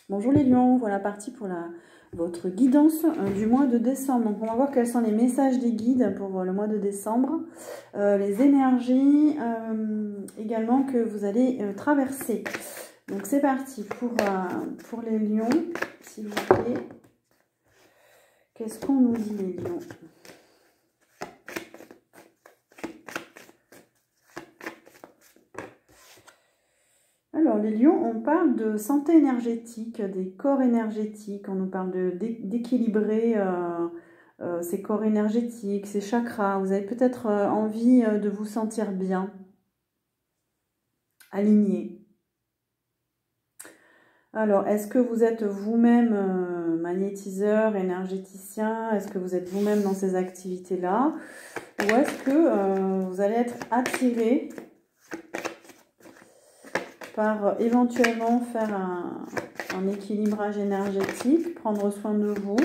Bonjour les lions, voilà parti pour votre guidance du mois de décembre. Donc on va voir quels sont les messages des guides pour le mois de décembre, les énergies également que vous allez traverser. Donc c'est parti pour les lions, s'il vous plaît. Qu'est-ce qu'on nous dit les lions ? Alors, les lions, on parle de santé énergétique, des corps énergétiques, on nous parle d'équilibrer ces corps énergétiques, ces chakras. Vous avez peut-être envie de vous sentir bien, aligné. Alors, est-ce que vous êtes vous-même magnétiseur, énergéticien? Est-ce que vous êtes vous-même dans ces activités-là? Ou est-ce que vous allez être attiré par éventuellement faire un équilibrage énergétique, prendre soin de vous.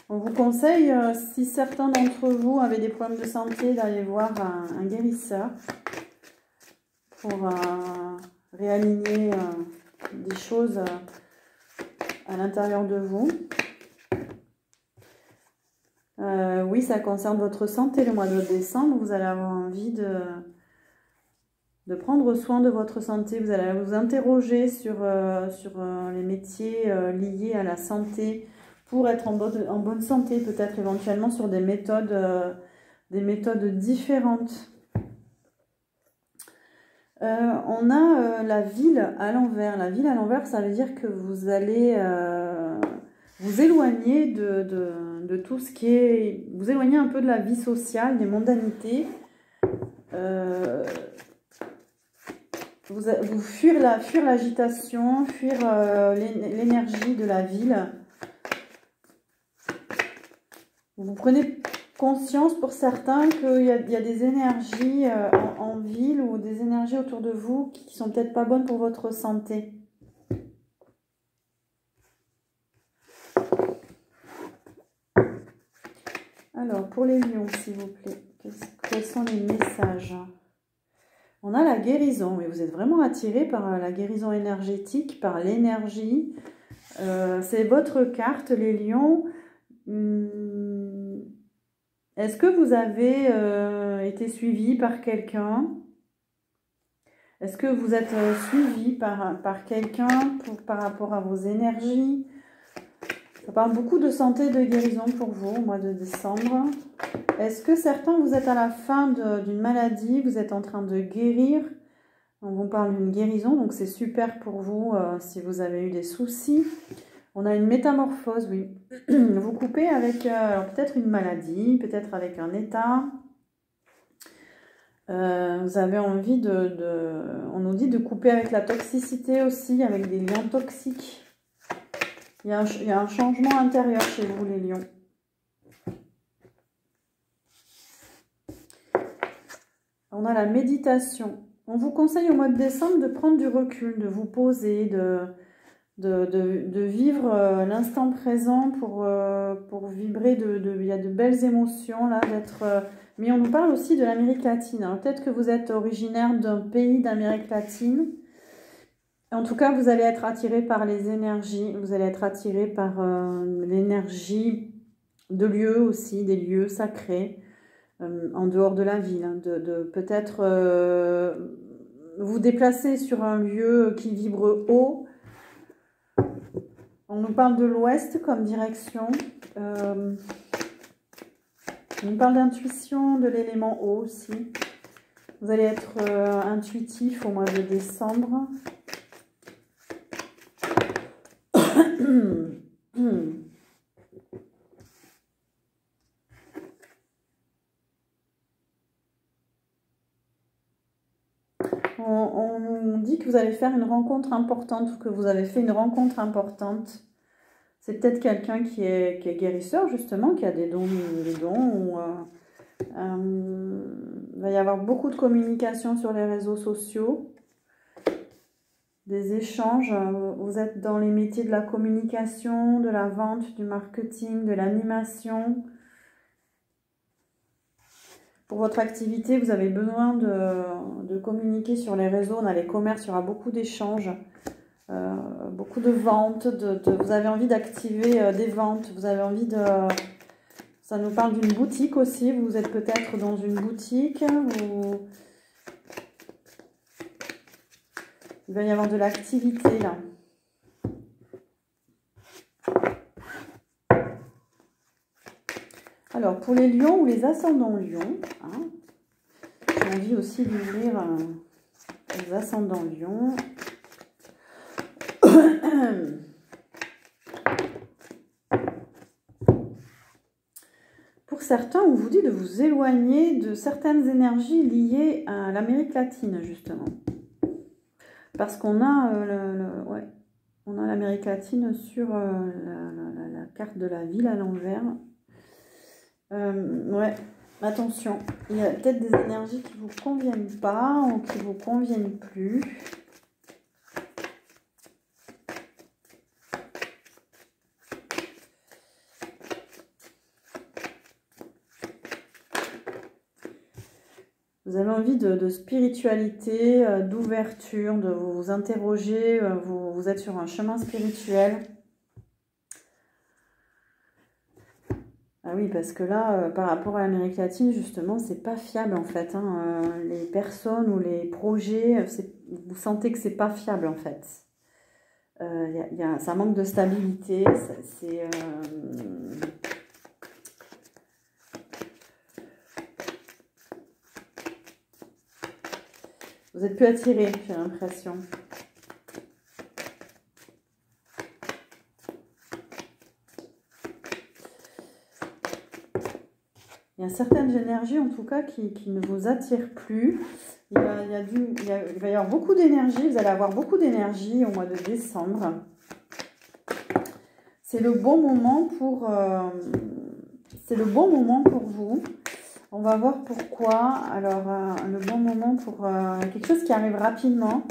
On vous conseille, si certains d'entre vous avaient des problèmes de santé, d'aller voir un guérisseur pour réaligner des choses à l'intérieur de vous. Oui, ça concerne votre santé le mois de décembre. Vous allez avoir envie de prendre soin de votre santé. Vous allez vous interroger sur les métiers liés à la santé pour être en bonne santé, peut-être éventuellement sur des méthodes différentes. On a la ville à l'envers. La ville à l'envers, ça veut dire que vous allez vous éloigner de tout ce qui est... Vous éloigner un peu de la vie sociale, des mondanités. Vous fuir l'agitation, fuir l'énergie de la ville. Vous prenez conscience pour certains qu'il y a des énergies en ville ou des énergies autour de vous qui sont peut-être pas bonnes pour votre santé. Alors, pour les lions, s'il vous plaît, quels sont les messages ? On a la guérison, mais vous êtes vraiment attiré par la guérison énergétique, par l'énergie. C'est votre carte, les lions. Est-ce que vous avez été suivi par quelqu'un? Est-ce que vous êtes suivi par quelqu'un par rapport à vos énergies? Ça parle beaucoup de santé et de guérison pour vous au mois de décembre. Est-ce que certains, vous êtes à la fin d'une maladie, vous êtes en train de guérir? On vous parle d'une guérison, donc c'est super pour vous si vous avez eu des soucis. On a une métamorphose, oui. Vous coupez avec peut-être une maladie, peut-être avec un état. Vous avez envie on nous dit de couper avec la toxicité aussi, avec des liens toxiques. Il y a un changement intérieur chez vous, les lions. On a la méditation. On vous conseille au mois de décembre de prendre du recul, de vous poser, de vivre l'instant présent pour vibrer il y a de belles émotions là, mais on nous parle aussi de l'Amérique latine. Alors peut-être que vous êtes originaire d'un pays d'Amérique latine. En tout cas, vous allez être attiré par les énergies, vous allez être attiré par l'énergie de lieux aussi, des lieux sacrés, en dehors de la ville, hein, de peut-être vous déplacer sur un lieu qui vibre haut. On nous parle de l'ouest comme direction. On nous parle d'intuition, de l'élément eau aussi. Vous allez être intuitif au mois de décembre. On nous dit que vous allez faire une rencontre importante, que vous avez fait une rencontre importante. C'est peut-être quelqu'un qui est guérisseur, justement, qui a des dons. Il va y avoir beaucoup de communication sur les réseaux sociaux, des échanges. Vous êtes dans les métiers de la communication, de la vente, du marketing, de l'animation. Pour votre activité, vous avez besoin de communiquer sur les réseaux. On a les commerces, il y aura beaucoup d'échanges beaucoup de ventes, vous avez envie d'activer des ventes, vous avez envie de... Ça nous parle d'une boutique aussi, vous êtes peut-être dans une boutique, ou... Il va y avoir de l'activité là. Alors, pour les lions ou les ascendants lions, hein, j'ai envie aussi d'ouvrir les ascendants lions. Pour certains, on vous dit de vous éloigner de certaines énergies liées à l'Amérique latine, justement. Parce qu'on a ouais, on a l'Amérique latine sur la carte de la ville à l'envers. Ouais, attention, il y a peut-être des énergies qui ne vous conviennent pas ou qui ne vous conviennent plus. Vous avez envie de spiritualité, d'ouverture, de vous interroger, vous êtes sur un chemin spirituel. Ah oui, parce que là, par rapport à l'Amérique latine, justement, c'est pas fiable en fait. Hein. Les personnes ou les projets, vous sentez que c'est pas fiable en fait. Ça manque de stabilité. Vous êtes plus attiré, j'ai l'impression. Il y a certaines énergies, en tout cas, qui ne vous attirent plus. Il va y avoir beaucoup d'énergie. Vous allez avoir beaucoup d'énergie au mois de décembre. C'est le bon moment pour... c'est le bon moment pour vous. On va voir pourquoi. Alors, le bon moment pour quelque chose qui arrive rapidement.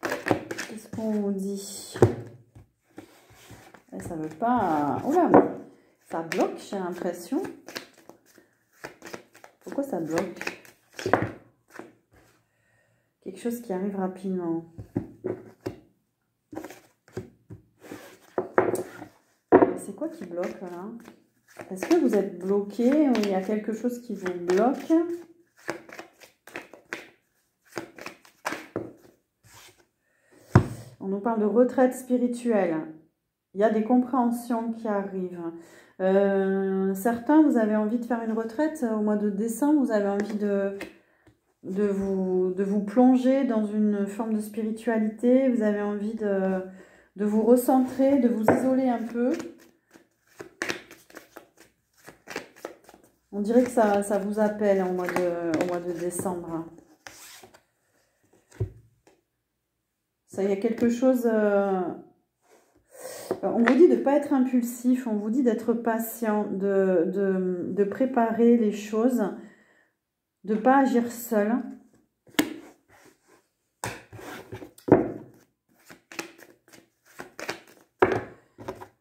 Qu'est-ce qu'on vous dit? Ça veut pas... Oh là, ça bloque, j'ai l'impression. Pourquoi ça bloque? Quelque chose qui arrive rapidement. C'est quoi qui bloque là? Est-ce que vous êtes bloqué ou il y a quelque chose qui vous bloque? On nous parle de retraite spirituelle. Il y a des compréhensions qui arrivent. Certains, vous avez envie de faire une retraite au mois de décembre. Vous avez envie de vous plonger dans une forme de spiritualité. Vous avez envie de vous recentrer, de vous isoler un peu. On dirait que ça vous appelle au mois de décembre. Ça, il y a quelque chose... on vous dit de ne pas être impulsif, on vous dit d'être patient, de préparer les choses, de ne pas agir seul.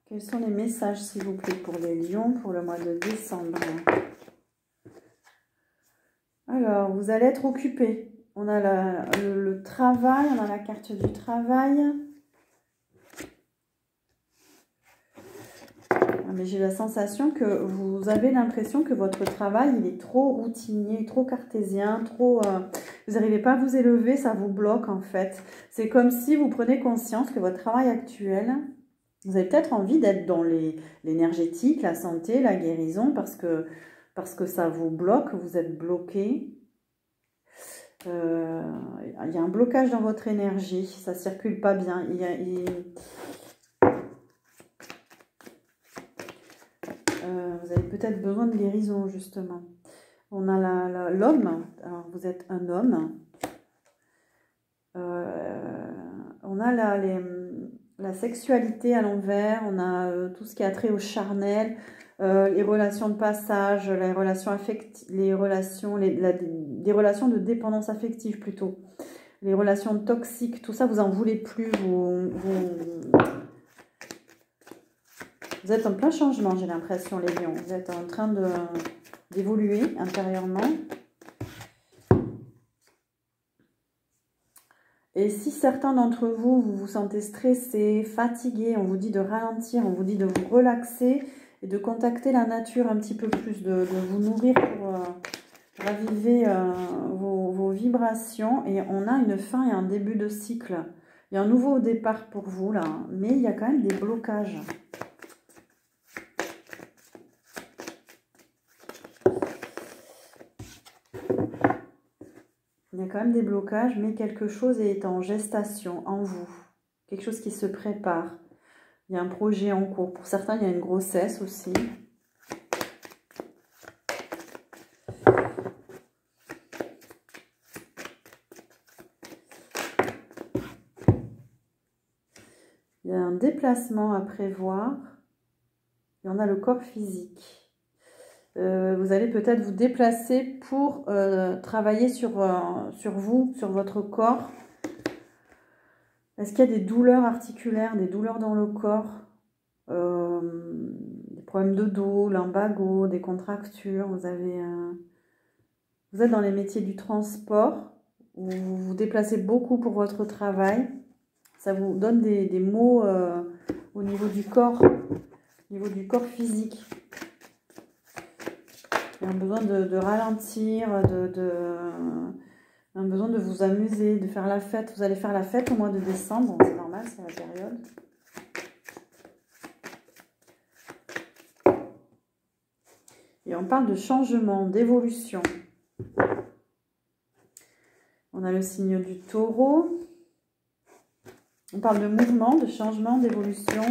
Quels sont les messages, s'il vous plaît, pour les lions pour le mois de décembre? Alors, vous allez être occupé. On a le travail, on a la carte du travail. Mais j'ai la sensation que vous avez l'impression que votre travail, il est trop routinier, trop cartésien, trop... vous n'arrivez pas à vous élever, ça vous bloque en fait. C'est comme si vous prenez conscience que votre travail actuel, vous avez peut-être envie d'être dans l'énergétique, la santé, la guérison, parce que ça vous bloque, vous êtes bloqué. Il y a un blocage dans votre énergie, ça ne circule pas bien. Vous avez peut-être besoin de guérison, justement. On a l'homme. Alors, vous êtes un homme. On a la sexualité à l'envers. On a tout ce qui a trait au charnel, les relations de passage, les relations affectives, des relations de dépendance affective plutôt. Les relations toxiques, tout ça, vous en voulez plus. Vous Vous êtes en plein changement, j'ai l'impression, les lions. Vous êtes en train d'évoluer intérieurement. Et si certains d'entre vous, vous vous sentez stressé, fatigué, on vous dit de ralentir, on vous dit de vous relaxer et de contacter la nature un petit peu plus, de vous nourrir pour raviver vos vibrations. Et on a une fin et un début de cycle. Il y a un nouveau départ pour vous là, mais il y a quand même des blocages. Il y a quand même des blocages, mais quelque chose est en gestation en vous. Quelque chose qui se prépare. Il y a un projet en cours. Pour certains, il y a une grossesse aussi. Il y a un déplacement à prévoir. Et on a le corps physique. Vous allez peut-être vous déplacer pour travailler sur vous, sur votre corps. Est-ce qu'il y a des douleurs articulaires, des douleurs dans le corps, des problèmes de dos, lumbago, des contractures? Vous êtes dans les métiers du transport, où vous vous déplacez beaucoup pour votre travail. Ça vous donne des maux au niveau du corps physique. Il y a un besoin de ralentir, un besoin de vous amuser, de faire la fête. Vous allez faire la fête au mois de décembre, c'est normal, c'est la période. Et on parle de changement, d'évolution. On a le signe du taureau. On parle de mouvement, de changement, d'évolution.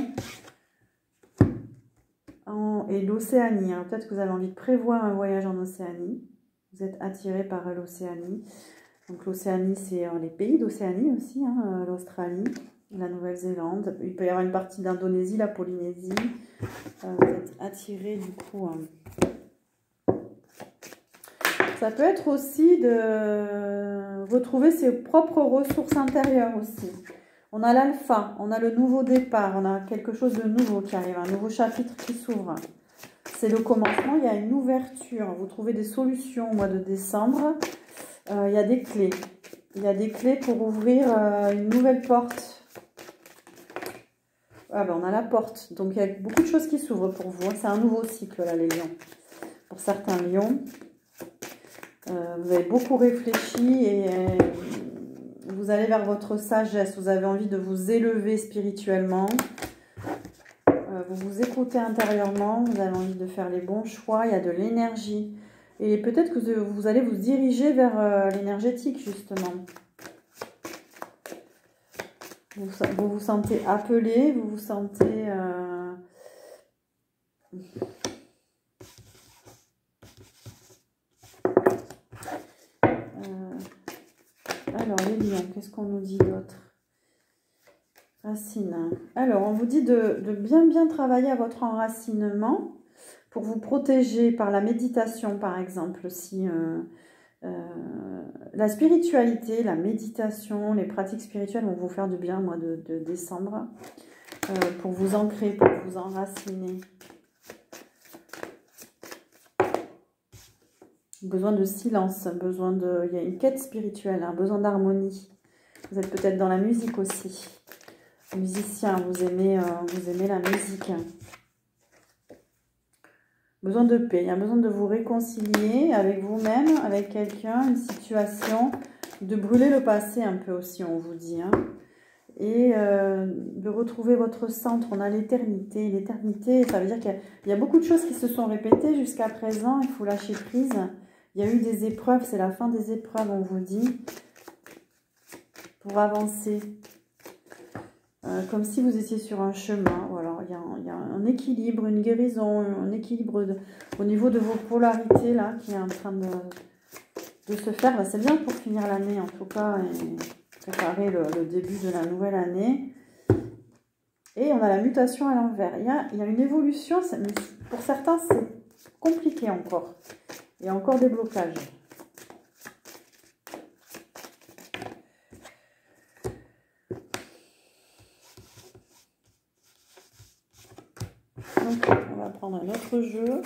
Et l'Océanie. Alors peut-être que vous avez envie de prévoir un voyage en Océanie. Vous êtes attiré par l'Océanie. Donc l'Océanie, c'est les pays d'Océanie aussi, hein, l'Australie, la Nouvelle-Zélande. Il peut y avoir une partie d'Indonésie, la Polynésie. Vous êtes attiré du coup. Ça peut être aussi de retrouver ses propres ressources intérieures aussi. On a l'alpha, on a le nouveau départ, on a quelque chose de nouveau qui arrive, un nouveau chapitre qui s'ouvre. C'est le commencement, il y a une ouverture. Vous trouvez des solutions au mois de décembre. Il y a des clés. Il y a des clés pour ouvrir une nouvelle porte. Ah ben, on a la porte. Donc il y a beaucoup de choses qui s'ouvrent pour vous. C'est un nouveau cycle là, les lions. Pour certains lions. Vous avez beaucoup réfléchi et vous allez vers votre sagesse. Vous avez envie de vous élever spirituellement. Vous vous écoutez intérieurement. Vous avez envie de faire les bons choix. Il y a de l'énergie. Et peut-être que vous allez vous diriger vers l'énergétique, justement. Vous vous sentez appelé, vous vous sentez... Alors, les lions, qu'est-ce qu'on nous dit d'autre? Racine. Alors, on vous dit de bien travailler à votre enracinement pour vous protéger par la méditation, par exemple. Si la spiritualité, la méditation, les pratiques spirituelles vont vous faire du bien au mois de décembre pour vous ancrer, pour vous enraciner. Besoin de silence, il y a une quête spirituelle, un besoin d'harmonie. Vous êtes peut-être dans la musique aussi. Musicien, vous aimez la musique. Besoin de paix, il y a besoin de vous réconcilier avec vous-même, avec quelqu'un, une situation, de brûler le passé un peu aussi, on vous dit. Hein. Et de retrouver votre centre, on a l'éternité. L'éternité, ça veut dire qu'il y a beaucoup de choses qui se sont répétées jusqu'à présent, il faut lâcher prise. Il y a eu des épreuves, c'est la fin des épreuves, on vous dit, pour avancer. Comme si vous étiez sur un chemin. Voilà, il y a un équilibre, une guérison, un équilibre au niveau de vos polarités là qui est en train de se faire. C'est bien pour finir l'année en tout cas et préparer le début de la nouvelle année. Et on a la mutation à l'envers. Il y a une évolution, mais pour certains c'est compliqué encore. Il y a encore des blocages. Donc prendre un autre jeu.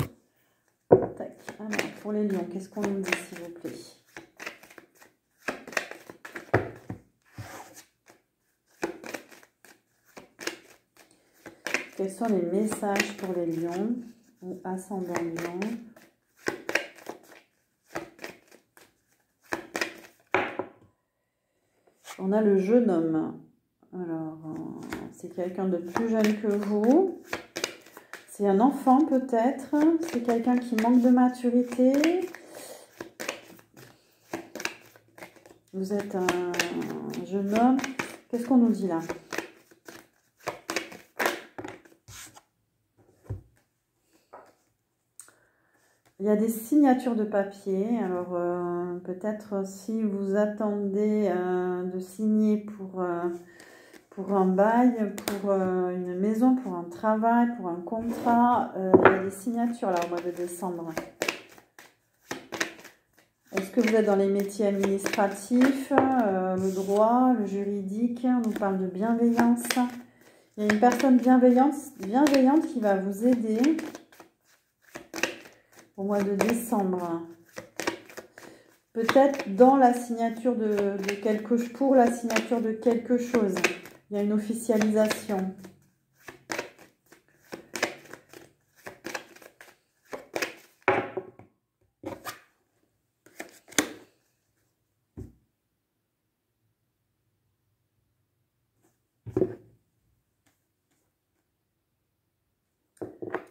Tac. Alors, pour les lions, qu'est-ce qu'on nous dit, s'il vous plaît? Quels sont les messages pour les lions ou ascendant lion? On a le jeune homme. Alors, c'est quelqu'un de plus jeune que vous. C'est un enfant peut-être. C'est quelqu'un qui manque de maturité. Vous êtes un jeune homme. Qu'est-ce qu'on nous dit là? Il y a des signatures de papier. Alors, peut-être si vous attendez de signer pour un bail, pour une maison, pour un travail, pour un contrat, il y a des signatures là au mois de décembre. Est-ce que vous êtes dans les métiers administratifs, le droit, le juridique? On nous parle de bienveillance. Il y a une personne bienveillante qui va vous aider au mois de décembre. Peut-être dans la signature de quelque chose, pour la signature de quelque chose. Il y a une officialisation.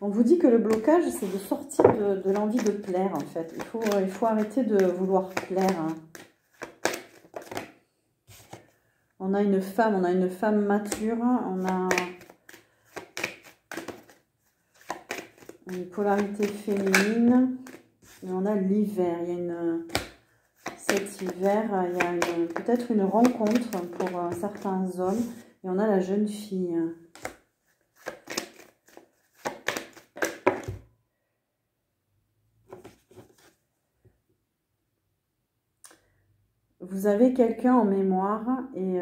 On vous dit que le blocage, c'est de sortir de l'envie de plaire, en fait. Il faut arrêter de vouloir plaire. Hein. On a une femme mature, on a une polarité féminine, et on a l'hiver. Il y a cet hiver, il y a peut-être une rencontre pour certains hommes, et on a la jeune fille. Vous avez quelqu'un en mémoire et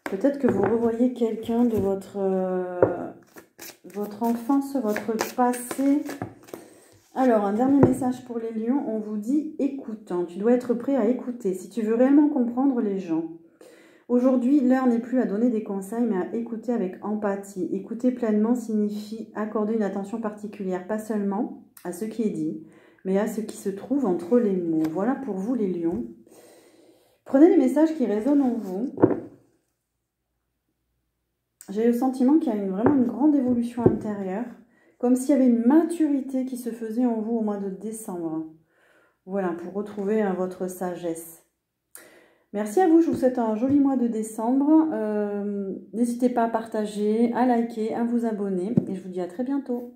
peut-être que vous revoyez quelqu'un de votre enfance, votre passé. Alors, un dernier message pour les lions, on vous dit écoute. Hein, tu dois être prêt à écouter si tu veux réellement comprendre les gens. Aujourd'hui, l'heure n'est plus à donner des conseils, mais à écouter avec empathie. Écouter pleinement signifie accorder une attention particulière, pas seulement à ce qui est dit, mais à ce qui se trouve entre les mots. Voilà pour vous les lions. Prenez les messages qui résonnent en vous. J'ai le sentiment qu'il y a vraiment une grande évolution intérieure, comme s'il y avait une maturité qui se faisait en vous au mois de décembre. Voilà, pour retrouver votre sagesse. Merci à vous, je vous souhaite un joli mois de décembre. N'hésitez pas à partager, à liker, à vous abonner et je vous dis à très bientôt.